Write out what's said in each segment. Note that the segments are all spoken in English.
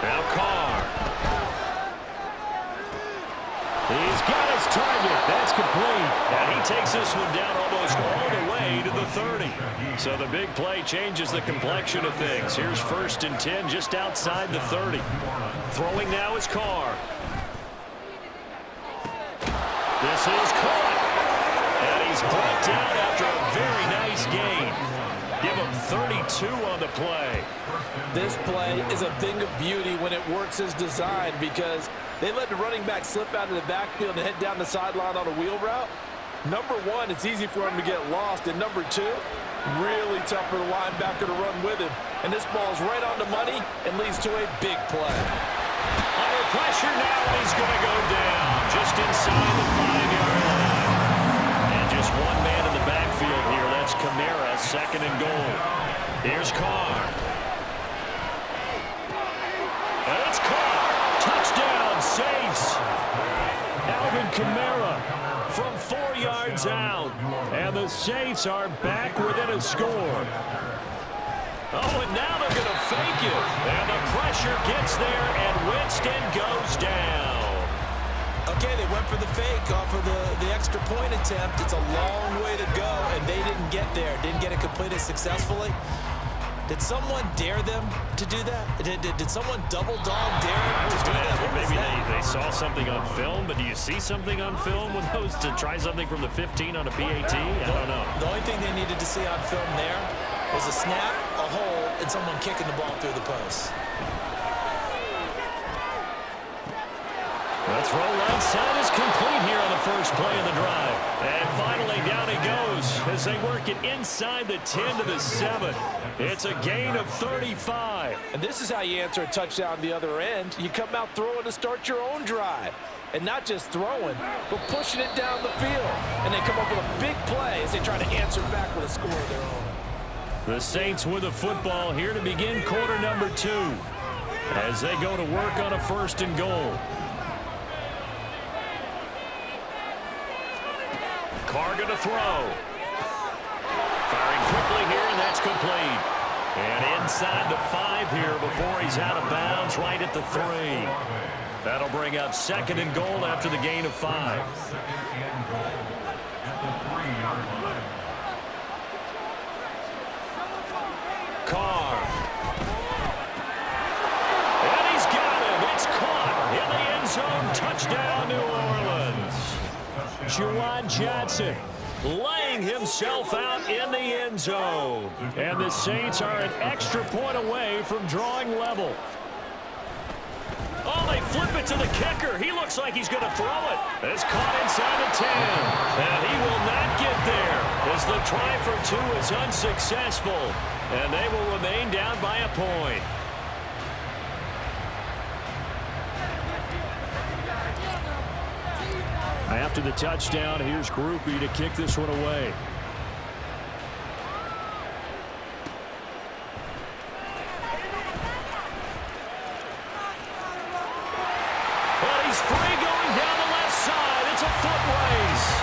Now Carr. He's got his target. That's complete. And he takes this one down almost all the way to the 30. So the big play changes the complexion of things. Here's 1st and 10 just outside the 30. Throwing now is Carr. This is caught. And he's brought down after a very nice gain. Give him 32 on the play. This play is a thing of beauty when it works as designed because they let the running back slip out of the backfield and head down the sideline on a wheel route. Number one, it's easy for him to get lost. And number two, really tough for the linebacker to run with him. And this ball's right on the money and leads to a big play. Under pressure now, and he's going to go down just inside the 5-yard line. And just one man in the backfield here. That's Kamara, 2nd and goal. Here's Carr. And it's caught. Touchdown, Saints. Alvin Kamara from 4 yards out. And the Saints are back within a score. Oh, and now they're going to fake it. And the pressure gets there, and Winston goes down. Okay, they went for the fake off of the extra point attempt. It's a long way to go, and they didn't get there. Didn't get it completed successfully. Did someone dare them to do that? Did someone double dog dare them to do that? Maybe they saw something on film, but do you see something on film with those to try something from the 15 on a PAT? I don't know. The only thing they needed to see on film there was a snap, a hole, and someone kicking the ball through the post. The throw right side is complete here on the first play of the drive. And finally down he goes as they work it inside the 10 to the 7. It's a gain of 35. And this is how you answer a touchdown the other end. You come out throwing to start your own drive. And not just throwing, but pushing it down the field. And they come up with a big play as they try to answer back with a score of their own. The Saints with the football here to begin quarter number 2 as they go to work on a 1st and goal. Carr going to throw. Firing quickly here, and that's complete. And inside the 5 here before he's out of bounds, right at the 3. That'll bring up 2nd and goal after the gain of 5. Carr. And he's got him. It's caught in the end zone. Touchdown, New Orleans. Juwan Johnson laying himself out in the end zone. And the Saints are an extra point away from drawing level. Oh, they flip it to the kicker. He looks like he's going to throw it. It's caught inside the 10. And he will not get there as the try for 2 is unsuccessful. And they will remain down by a point. After the touchdown, here's Groupie to kick this one away. Well, he's free going down the left side. It's a foot race.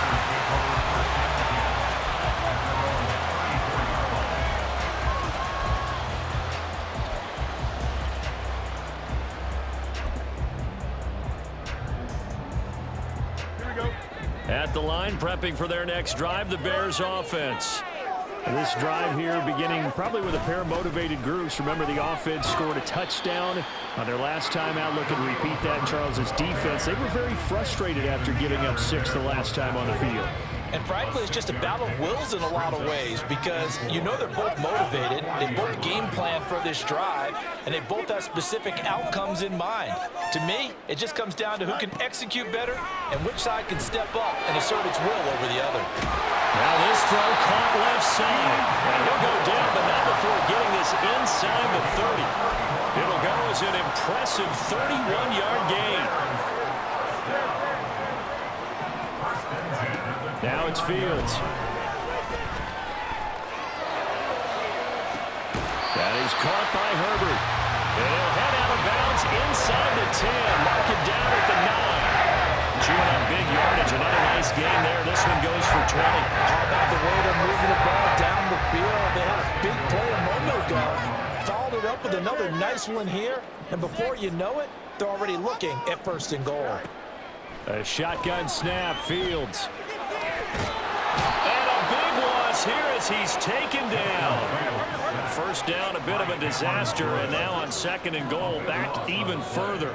At the line, prepping for their next drive, the Bears offense. This drive here beginning probably with a pair of motivated groups. Remember, the offense scored a touchdown on their last time out. Looking to repeat that. Charles's defense, they were very frustrated after giving up 6 the last time on the field. And frankly, it's just a battle of wills in a lot of ways because you know they're both motivated. They both game plan for this drive, and they both have specific outcomes in mind. To me, it just comes down to who can execute better and which side can step up and assert its will over the other. Now this throw caught left side. And he'll go down, but not before getting this inside the 30. It'll go as an impressive 31-yard gain. Now it's Fields. That is caught by Herbert. And he'll head out of bounds inside the 10. Mark it down at the 9. Chewing up big yardage. Another nice gain there. This one goes for 20. How about the way they're moving the ball down the field? They had a big play a moment ago. Followed it up up with another nice one here, and before you know it, they're already looking at 1st and goal. A shotgun snap, Fields. And a big loss here as he's taken down. First down, a bit of a disaster, and now on 2nd and goal, back even further.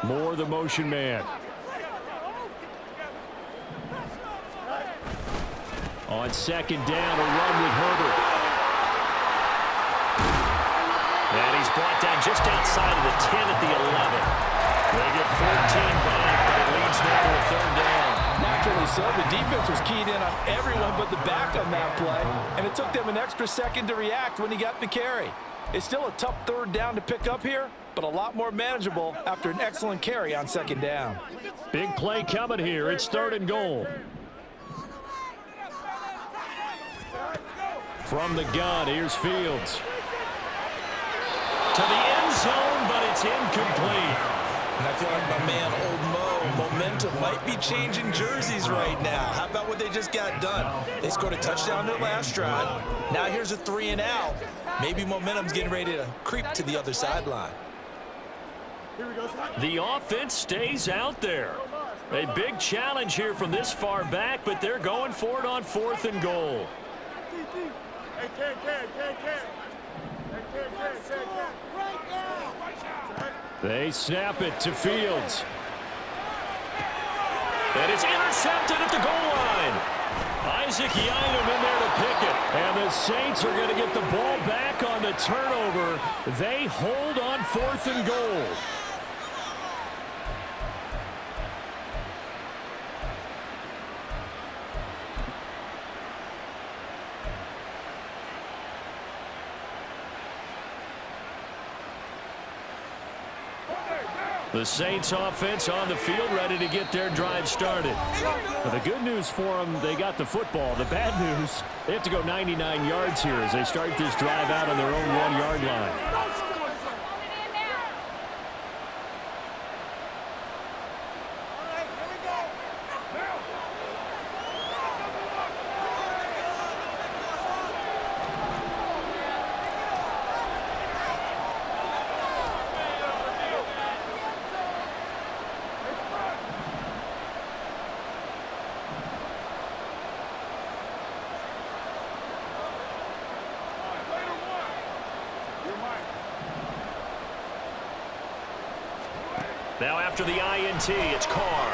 Moore, the motion man. On 2nd down, a run with Herbert. And he's brought down just outside of the 10 at the 11. They get 14 back, but it leads now to a 3rd down. Naturally so. The defense was keyed in on everyone but the back on that play, and it took them an extra second to react when he got the carry. It's still a tough 3rd down to pick up here, but a lot more manageable after an excellent carry on 2nd down. Big play coming here. It's 3rd and goal. From the gun, here's Fields. To the end zone, but it's incomplete. And I feel like my man, Old Mo, momentum might be changing jerseys right now. How about what they just got done? They scored a touchdown their last drive. Now here's a 3 and out. Maybe momentum's getting ready to creep to the other sideline. The offense stays out there. A big challenge here from this far back, but they're going for it on 4th and goal. They snap it to Fields. And it's intercepted at the goal line. Isaac Yianum in there to pick it. And the Saints are going to get the ball back on the turnover. They hold on 4th and goal. The Saints offense on the field, ready to get their drive started. Well, the good news for them, they got the football. The bad news, they have to go 99 yards here as they start this drive out on their own 1-yard line. Now after the INT, it's Carr.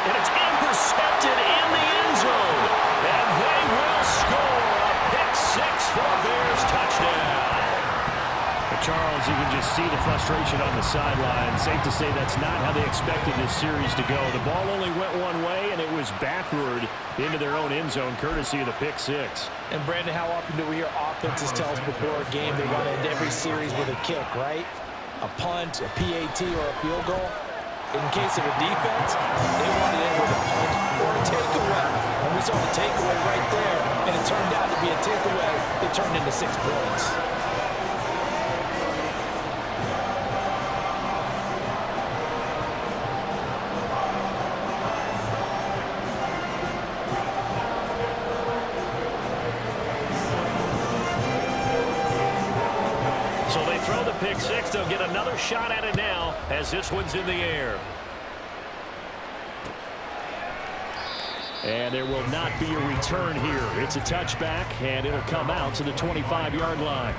And it's intercepted in the end zone. And they will score a pick-6 for a Bears touchdown. But Charles, you can just see the frustration on the sideline. Safe to say that's not how they expected this series to go. The ball only went one way, and it was backward into their own end zone, courtesy of the pick-6. And Brandon, how often do we hear offenses tell us before a game they want to end every series with a kick, right? A punt, a PAT, or a field goal. In case of a defense, they want to end with a punt or a takeaway. And we saw the takeaway right there, and it turned out to be a takeaway that turned into 6 points. Pick-6, they'll get another shot at it now as this one's in the air. And there will not be a return here. It's a touchback, and it'll come out to the 25-yard line.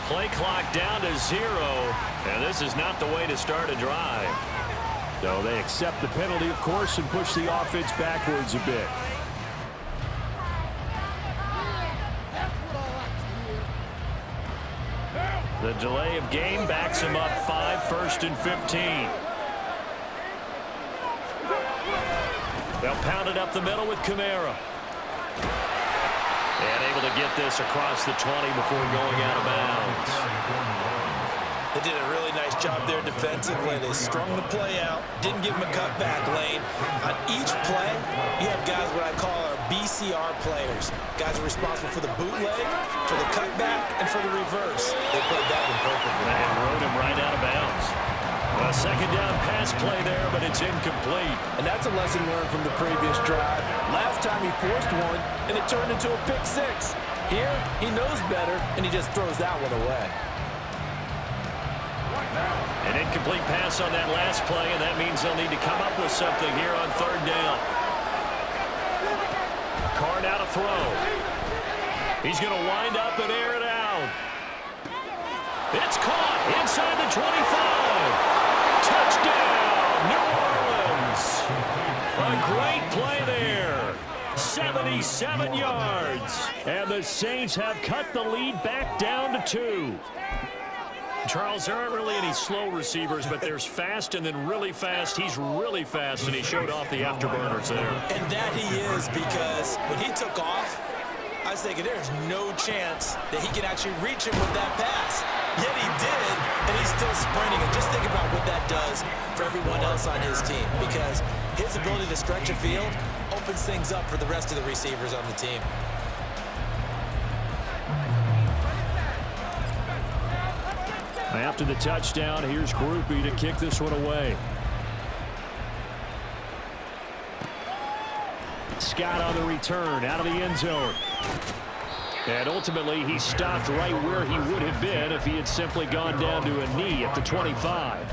Play clock down to 0, and this is not the way to start a drive. So they accept the penalty, of course, and push the offense backwards a bit. The delay of game backs him up 5, 1st and 15. They'll pound it up the middle with Kamara. And able to get this across the 20 before going out of bounds. They did a really nice job there defensively. They strung the play out, didn't give him a cutback lane. On each play, you have guys what I call our BCR players. Guys are responsible for the bootleg, for the cutback, and for the reverse. They played that one perfectly. And rode him right out of bounds. A second down pass play there, but it's incomplete. And that's a lesson learned from the previous drive. Last time he forced one, and it turned into a pick six. Here, he knows better, and he just throws that one away. An incomplete pass on that last play, and that means they'll need to come up with something here on 3rd down. Carr now to throw. He's going to wind up and air it out. It's caught inside the 25. Touchdown, New Orleans. A great play there. 77 yards. And the Saints have cut the lead back down to 2. Charles, there aren't really any slow receivers, but there's fast and then really fast. He's really fast, and he showed off the afterburners there. And that he is, because when he took off, I was thinking there's no chance that he can actually reach him with that pass. Yet he did, and he's still sprinting. And just think about what that does for everyone else on his team, because his ability to stretch a field opens things up for the rest of the receivers on the team. After the touchdown, here's Groupie to kick this one away. Scott on the return, out of the end zone. And ultimately, he stopped right where he would have been if he had simply gone down to a knee at the 25.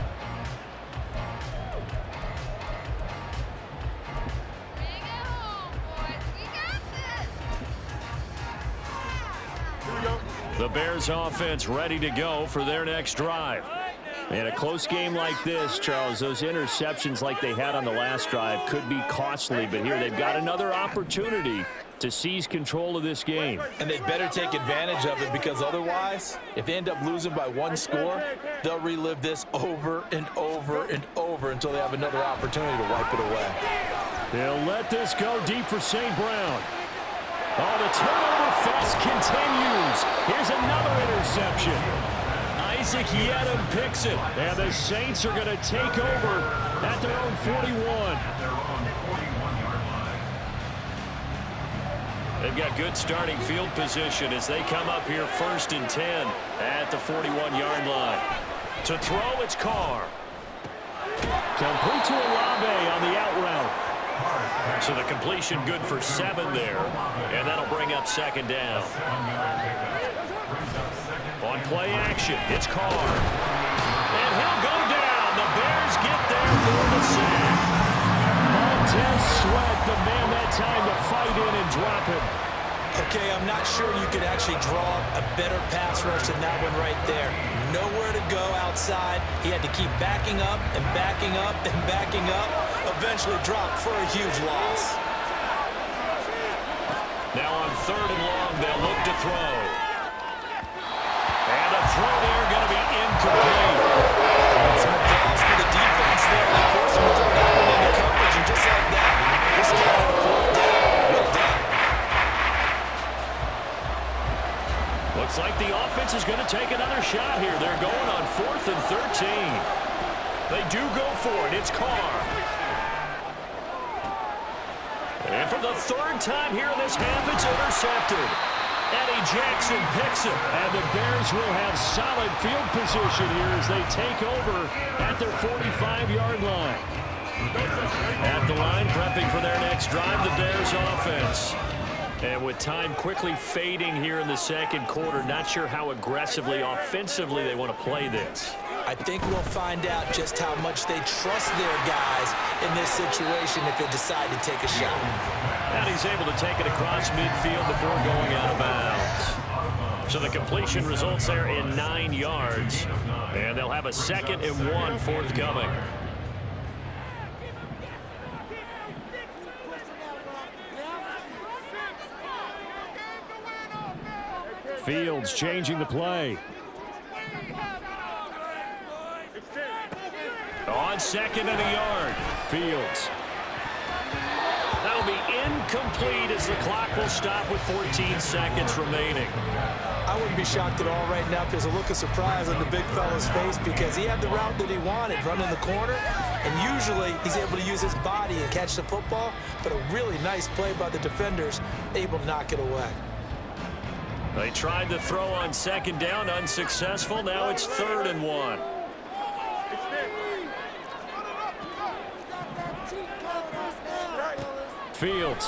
The Bears offense ready to go for their next drive. In a close game like this, Charles, those interceptions like they had on the last drive could be costly, but here they've got another opportunity to seize control of this game. And they better take advantage of it, because otherwise, if they end up losing by 1 score, they'll relive this over and over and over until they have another opportunity to wipe it away. They'll let this go deep for St. Brown. Oh, the turnover fest continues. Here's another interception. Isaac Yedem picks it, and the Saints are going to take over at their own 41. They've got good starting field position as they come up here 1st and 10 at the 41-yard line. To throw, it's Carr. Complete to Olave on the out route. So the completion good for 7 there, and that'll bring up 2nd down. On play action, it's Carr. And he'll go down. The Bears get there for the sack. Montez Sweat, the man that time to fight in and drop him. Okay, I'm not sure you could actually draw a better pass rush than that one right there. Nowhere to go outside. He had to keep backing up and backing up and backing up. Eventually dropped for a huge loss. Now on 3rd and long, they'll look to throw. And the throw there going to be incomplete. Some applause for the defense there. They forced him to throw that one into coverage, and just like that, this guy had a 4th down. Well done. Looks like the offense is going to take another shot here. They're going on 4th and 13. They do go for it. It's Carr. And for the 3rd time here in this half, it's intercepted. Eddie Jackson picks it, and the Bears will have solid field position here as they take over at their 45-yard line. At the line, prepping for their next drive, the Bears offense. And with time quickly fading here in the 2nd quarter, not sure how aggressively, offensively they want to play this. I think we'll find out just how much they trust their guys in this situation if they decide to take a shot. And he's able to take it across midfield before going out of bounds. So the completion results there in 9 yards. And they'll have a 2nd and 1 forthcoming. Fields changing the play. On second and a yard, Fields. That'll be incomplete as the clock will stop with 14 seconds remaining. I wouldn't be shocked at all right now if there's a look of surprise on the big fella's face because he had the route that he wanted, running the corner, and usually he's able to use his body and catch the football, but a really nice play by the defenders, able to knock it away. They tried to throw on second down, unsuccessful. Now it's 3rd and 1. Fields.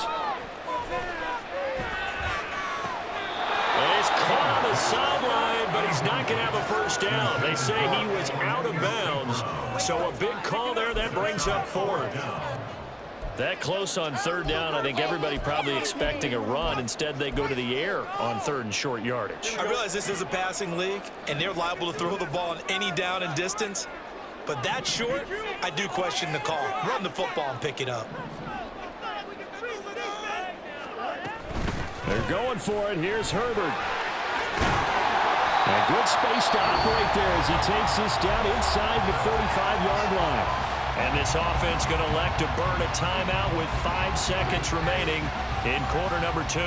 He's caught on the sideline, but he's not going to have a first down. They say he was out of bounds, so a big call there. That brings up 4th. That close on 3rd down, I think everybody probably expecting a run. Instead, they go to the air on 3rd and short yardage. I realize this is a passing league, and they're liable to throw the ball on any down and distance, but that short, I do question the call. Run the football and pick it up. They're going for it. Here's Herbert. And good space to operate there as he takes this down inside the 35-yard line. And this offense going to elect to burn a timeout with 5 seconds remaining in quarter number 2.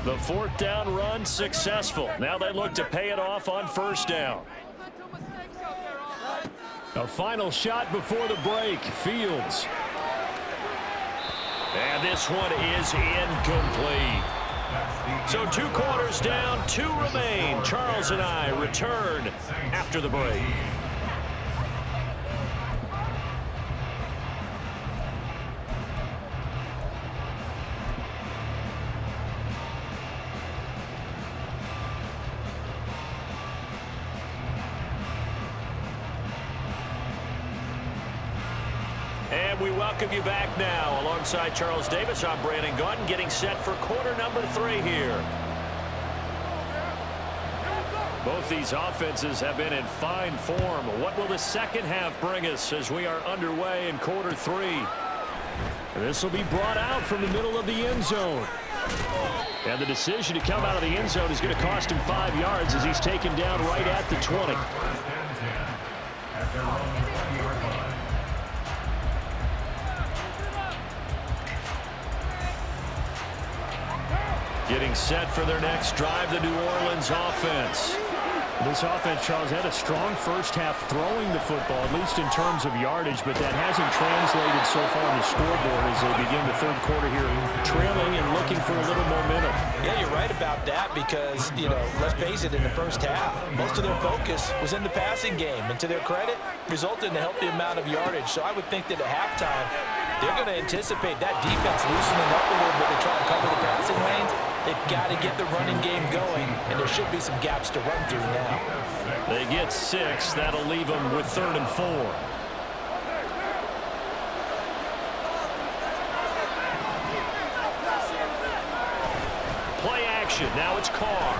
The 4th down run successful. Now they look to pay it off on 1st down. A final shot before the break. Fields. And this one is incomplete. So 2 quarters down, 2 remain. Charles and I return after the break. And we welcome you back now. Alongside Charles Davis, I'm Brandon Gaudin, getting set for quarter number 3 here. Both these offenses have been in fine form. What will the second half bring us as we are underway in quarter 3? This will be brought out from the middle of the end zone. And the decision to come out of the end zone is going to cost him 5 yards as he's taken down right at the 20. Getting set for their next drive, the New Orleans offense. This offense, Charles, had a strong first half throwing the football, at least in terms of yardage, but that hasn't translated so far on the scoreboard as they begin the 3rd quarter here, trailing and looking for a little momentum. Yeah, you're right about that because, let's face it, in the first half, most of their focus was in the passing game, and to their credit, resulted in a healthy amount of yardage. So I would think that at halftime, they're going to anticipate that defense loosening up a little bit to try and cover the passing lanes. They've got to get the running game going, and there should be some gaps to run through now. They get 6. That'll leave them with 3rd and 4. Play action. Now it's Carr.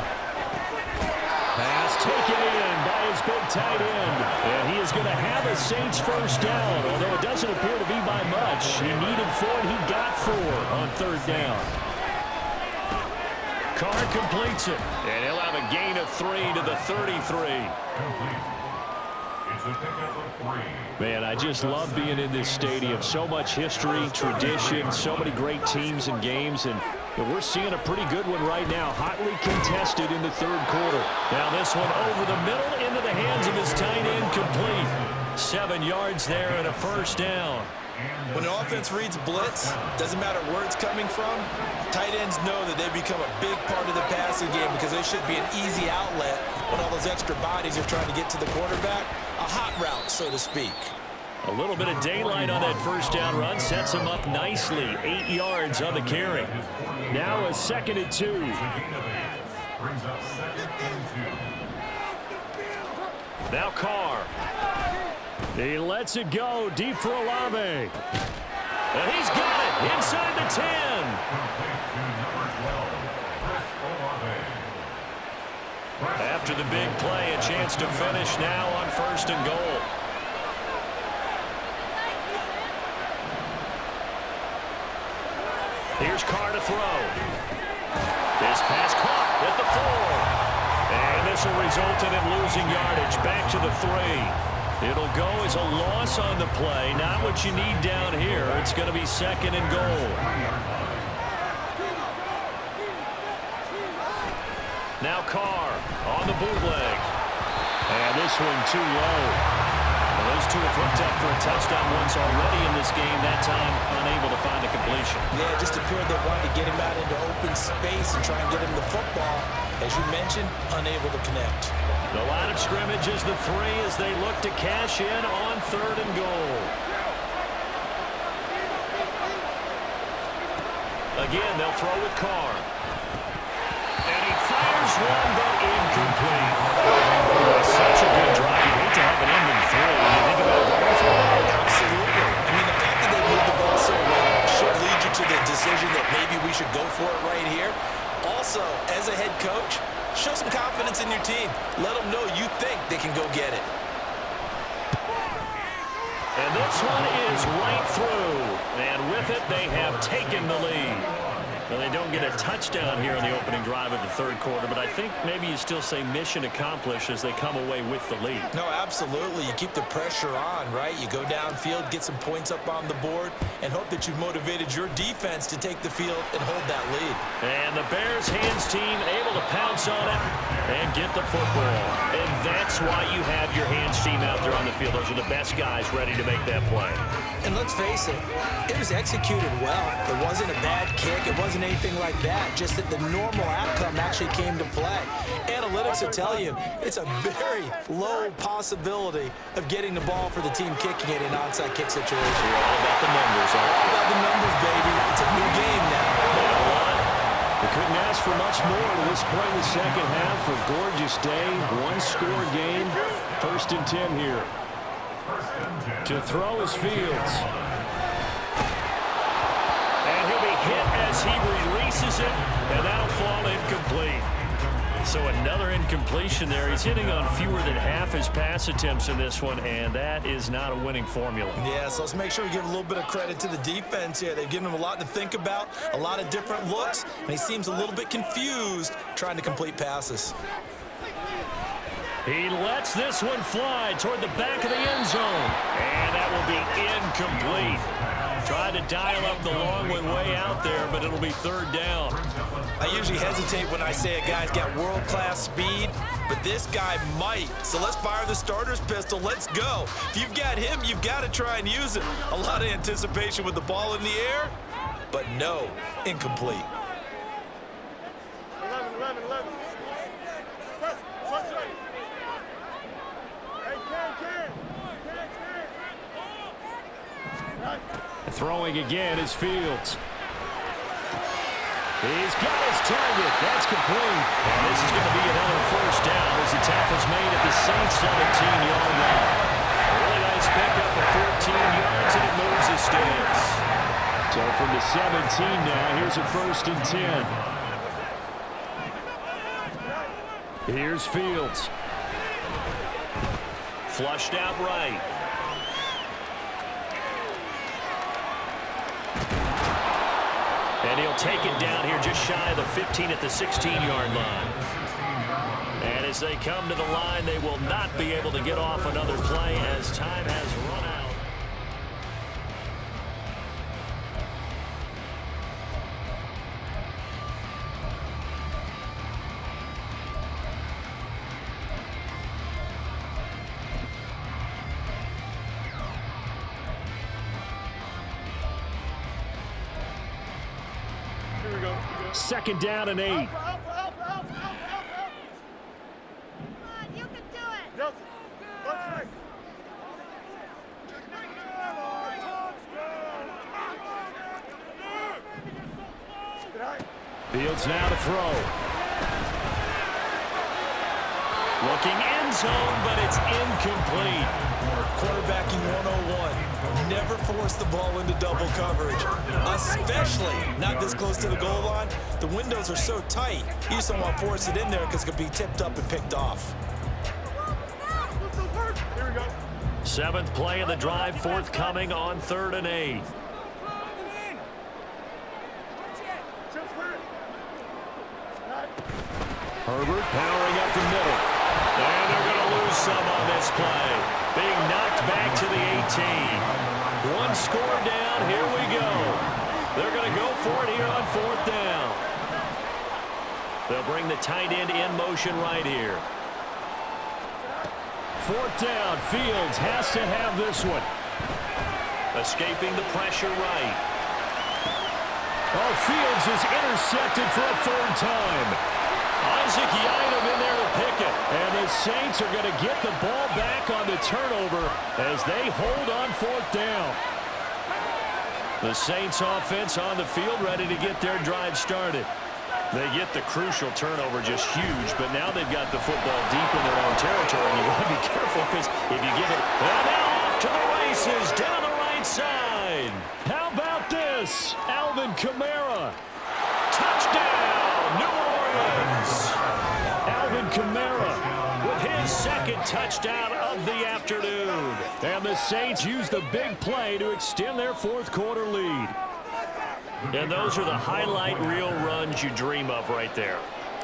Pass taken in by his big tight end. And he is going to have a Saints first down, although it doesn't appear to be by much. He needed 4, and he got 4 on 3rd down. Carr completes it, and he'll have a gain of 3 to the 33. Man, I just love being in this stadium. So much history, tradition, so many great teams and games, and we're seeing a pretty good one right now. Hotly contested in the 3rd quarter. Now this one over the middle into the hands of his tight end, complete. 7 yards there and a first down. When an offense reads blitz, doesn't matter where it's coming from, tight ends know that they become a big part of the passing game because they should be an easy outlet when all those extra bodies are trying to get to the quarterback. A hot route, so to speak. A little bit of daylight on that first down run sets him up nicely. 8 yards on the carry. Now a 2nd and 2. Now Carr. He lets it go deep for Olave. And he's got it inside the 10. After the big play, a chance to finish now on 1st and goal. Here's Carr to throw. This pass caught at the 4. And this will result in him losing yardage back to the 3. It'll go as a loss on the play. Not what you need down here. It's going to be 2nd and goal. Now Carr on the bootleg. And this one too low. Well, those two have hooked up for a touchdown once already in this game. That time unable to find a completion. Yeah, just appeared they wanted to get him out into open space and try and get him the football. As you mentioned, unable to connect. The line of scrimmage is the 3 as they look to cash in on 3rd and goal. Again, they'll throw with Carr. And he fires one, but incomplete. Oh, such a good drive. You hate to have it end in 3. You think about going for it. Absolutely. I mean, the fact that they moved the ball so well should lead you to the decision that maybe we should go for it right here. Also, as a head coach, show some confidence in your team. Let them know you think they can go get it. And this one is right through. And with it, they have taken the lead. Well, they don't get a touchdown here in the opening drive of the 3rd quarter, but I think maybe you still say mission accomplished as they come away with the lead. No, absolutely. You keep the pressure on, right? You go downfield, get some points up on the board, and hope that you've motivated your defense to take the field and hold that lead. And the Bears hands team able to pounce on it and get the football. And that's why you have your hands team out there on the field. Those are the best guys ready to make that play. And let's face it, it was executed well. It wasn't a bad kick. It wasn't anything like that. Just that the normal outcome actually came to play. Analytics will tell you it's a very low possibility of getting the ball for the team kicking it in an onside kick situation. We're all about the numbers. All about the numbers, baby. It's a new game now. We couldn't ask for much more to this point in the second half. A gorgeous day, one-score game. 1st and 10 here. To throw is Fields. And he'll be hit as he releases it, and that'll fall incomplete. So another incompletion there. He's hitting on fewer than half his pass attempts in this one, and that is not a winning formula. Yeah, so let's make sure we give a little bit of credit to the defense here. They've given him a lot to think about, a lot of different looks, and he seems a little bit confused trying to complete passes. He lets this one fly toward the back of the end zone, and that will be incomplete. Tried to dial up the long one way out there, but it'll be 3rd down. I usually hesitate when I say a guy's got world-class speed, but this guy might. So let's fire the starter's pistol. Let's go. If you've got him, you've got to try and use it. A lot of anticipation with the ball in the air, but no, incomplete. 11. Throwing again is Fields. He's got his target. That's complete. And this is going to be another 1st down as the tackle's made at the Saints 17-yard line. A really nice pickup of 14 yards, and it moves the sticks. So from the 17 now, here's a 1st and 10. Here's Fields. Flushed out right. And he'll take it down here just shy of the 15 at the 16-yard line. And as they come to the line, they will not be able to get off another play as time has run out. Here we go. 2nd down and 8. Come on, You can do it. Nelson, let's go. Fields now to throw. Looking end zone, but it's incomplete. Quarterbacking 101. Never force the ball into double coverage, especially not this close to the goal line. The windows are so tight, you just don't want to force it in there because it could be tipped up and picked off. Here we go. 7th play of the drive, forthcoming on 3rd and 8. Herbert powering up the middle. And they're going to lose some on this play. Being knocked back to the 18. One score down. Here we go. They're going to go for it here on 4th down. They'll bring the tight end in motion right here. 4th down. Fields has to have this one. Escaping the pressure right. Oh, Fields is intercepted for a 3rd time. Isaac Yiadom in there to pick it. And the Saints are going to get the ball back on the turnover as they hold on 4th down. The Saints offense on the field ready to get their drive started. They get the crucial turnover, just huge, but now they've got the football deep in their own territory, and you want to be careful because if you give it, and now off to the races down the right side. How about this? Alvin Kamara. Touchdown, New Orleans. Alvin Kamara with his 2nd touchdown of the afternoon. And the Saints use the big play to extend their 4th quarter lead. And those are the highlight reel runs you dream of right there.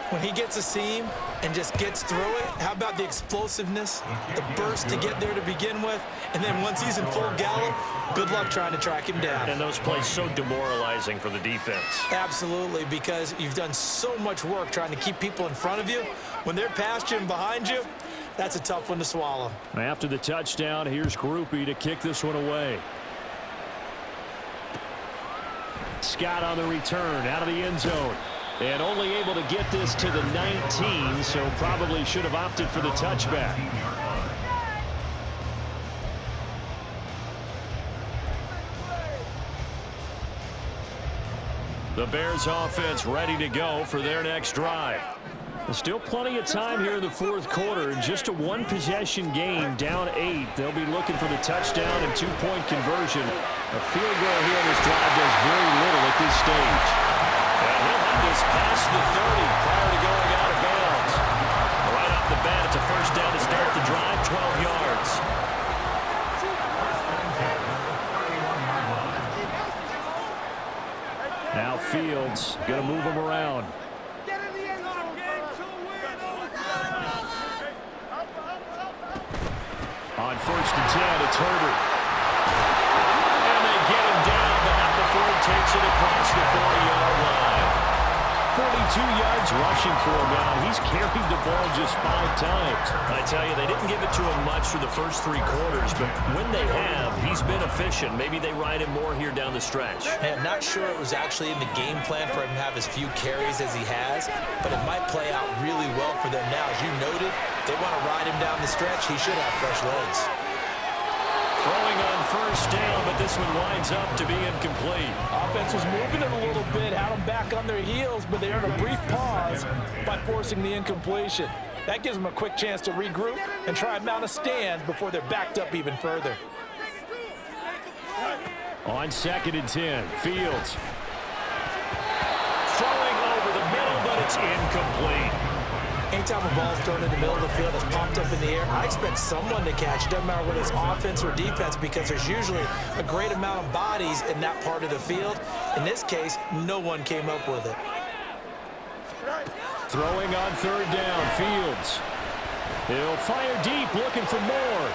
When he gets a seam and just gets through it, how about the explosiveness, the burst to get there to begin with, and then once he's in full gallop, good luck trying to track him down. And those plays so demoralizing for the defense. Absolutely, because you've done so much work trying to keep people in front of you. When they're past you and behind you, that's a tough one to swallow. After the touchdown, here's Groupie to kick this one away. Scott on the return out of the end zone. And only able to get this to the 19, so probably should have opted for the touchback. The Bears offense ready to go for their next drive. Still plenty of time here in the 4th quarter. Just a 1-possession game, down 8. They'll be looking for the touchdown and 2-point conversion. A field goal here on this drive does very little at this stage. And he'll have this past the 30 prior to going out of bounds. Right off the bat, it's a 1st down to start the drive, 12 yards. Now Fields going to move him around. On 1st and 10, it's Herbert. And they get him down, but not before he takes it across the 40-yard line. 42 yards rushing for him now. He's carried the ball just 5 times. I tell you, they didn't give it to him much for the first 3 quarters, but when they have, he's been efficient. Maybe they ride him more here down the stretch. Hey, I'm not sure it was actually in the game plan for him to have as few carries as he has, but it might play out really well for them now. As you noted, if they want to ride him down the stretch, he should have fresh legs. Throwing on 1st down, but this one winds up to be incomplete. Offense was moving it a little bit, had them back on their heels, but they earned a brief pause by forcing the incompletion. That gives them a quick chance to regroup and try and mount a stand before they're backed up even further. On 2nd and 10, Fields. Throwing over the middle, but it's incomplete. Anytime a ball's thrown in the middle of the field, it's popped up in the air, I expect someone to catch it. Doesn't matter whether it's offense or defense, because there's usually a great amount of bodies in that part of the field. In this case, no one came up with it. Throwing on 3rd down, Fields. He'll fire deep, looking for more.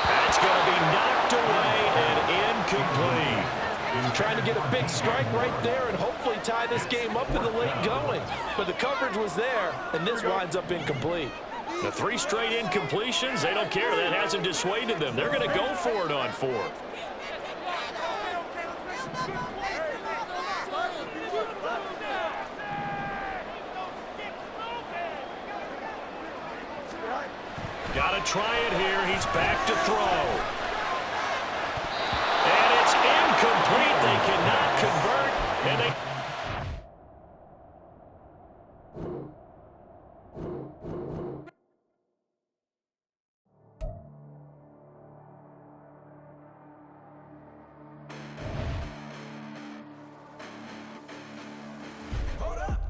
That's going to be knocked away and incomplete. Trying to get a big strike right there and hopefully tie this game up in the late going. But the coverage was there, and this winds up incomplete. The 3 straight incompletions, they don't care. That hasn't dissuaded them. They're going to go for it on 4th. Got to try it here. He's back to throw. And it's incomplete. They cannot convert. And they...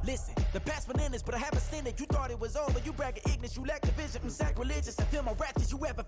Listen, the past bananas, but I haven't seen it. You thought it was over. You bragging ignorance. You lack the vision from sacrilegious. I feel my wrath. Did you ever